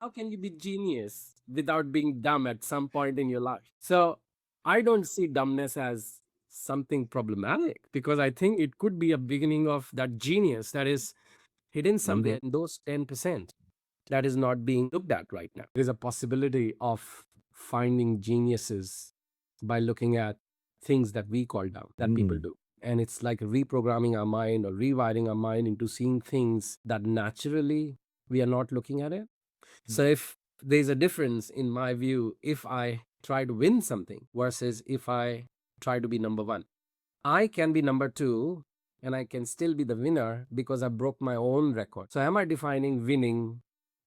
How can you be genius without being dumb at some point in your life? So I don't see dumbness as something problematic because I think it could be a beginning of that genius that is hidden somewhere in those 10% that is not being looked at right now. There is a possibility of finding geniuses by looking at things that we call dumb, that people do. And it's like reprogramming our mind or rewiring our mind into seeing things that naturally we are not looking at it. So if there's a difference in my view, if I try to win something versus if I try to be number one, I can be number two and I can still be the winner because I broke my own record. So am I defining winning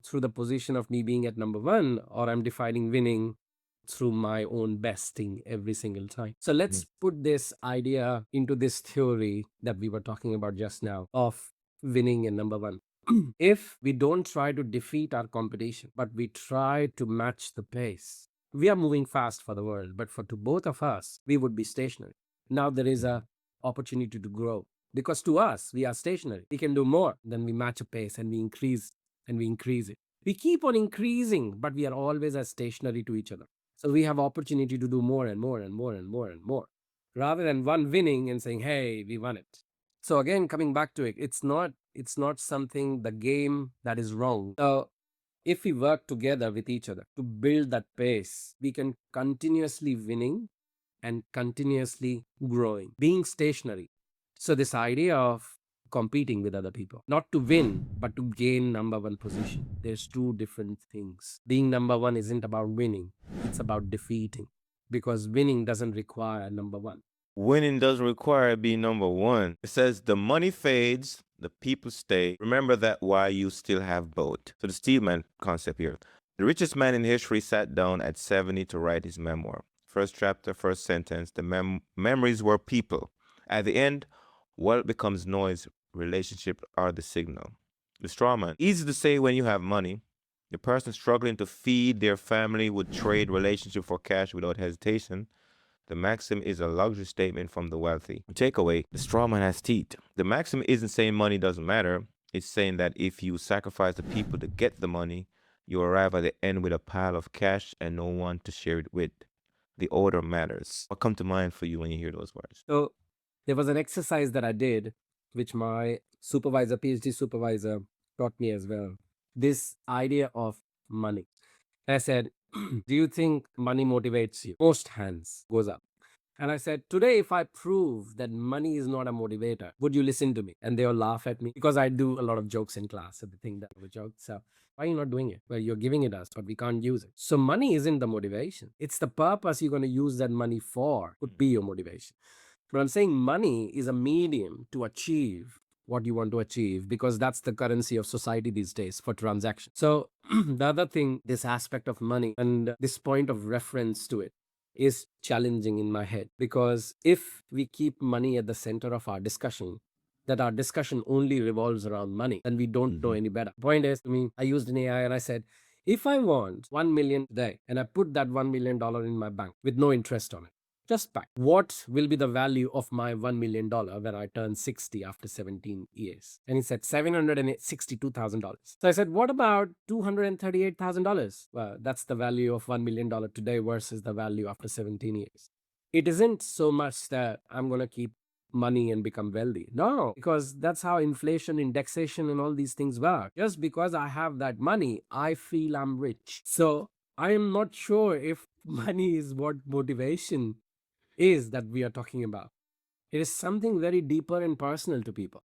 through the position of me being at number one, or I'm defining winning through my own besting every single time? So let's put this idea into this theory that we were talking about just now of winning and number one. If we don't try to defeat our competition, but we try to match the pace, we are moving fast for the world, but for to both of us, we would be stationary. Now there is a opportunity to grow because to us, we are stationary. We can do more than we match a pace and we increase it. We keep on increasing, but we are always as stationary to each other. So we have opportunity to do more and more and more and more and more rather than one winning and saying, hey, we won it. So again, coming back to it, it's not something the game that is wrong. So if we work together with each other to build that pace, we can continuously winning and continuously growing, being stationary. So this idea of competing with other people, not to win, but to gain number one position. There's two different things. Being number one isn't about winning, it's about defeating because winning doesn't require number one. Winning doesn't require being number one. It says the money fades, the people stay. Remember that why you still have both. So the Steelman concept here. The richest man in history sat down at 70 to write his memoir. First chapter, first sentence, the memories were people. At the end, what becomes noise, relationship are the signal. The straw man. Easy to say when you have money. The person struggling to feed their family would trade relationship for cash without hesitation. The maxim is a luxury statement from the wealthy. Takeaway, the straw man has teeth. The maxim isn't saying money doesn't matter. It's saying that if you sacrifice the people to get the money, you arrive at the end with a pile of cash and no one to share it with. The order matters. What come to mind for you when you hear those words? So there was an exercise that I did, which my supervisor, PhD supervisor, taught me as well. This idea of money. I said, do you think money motivates you? Most hands goes up. And I said, today, if I prove that money is not a motivator, would you listen to me? And they all laugh at me because I do a lot of jokes in class. So they think that I'm a joke. So why are you not doing it? Well, you're giving it us, but we can't use it. So money isn't the motivation. It's the purpose you're going to use that money for would be your motivation. But I'm saying money is a medium to achieve what you want to achieve because that's the currency of society these days for transaction. So the other thing, this aspect of money and this point of reference to it is challenging in my head because if we keep money at the center of our discussion, that our discussion only revolves around money, then we don't know any better. Point is, I used an AI and I said, if I want 1 million today and I put that $1 million in my bank with no interest on it, just back. What will be the value of my $1 million when I turn 60 after 17 years? And he said $762,000. So I said, what about $238,000? Well, that's the value of $1 million today versus the value after 17 years. It isn't so much that I'm going to keep money and become wealthy. No, because that's how inflation, indexation, and all these things work. Just because I have that money, I feel I'm rich. So I am not sure if money is what motivation is that we are talking about. It is something very deeper and personal to people.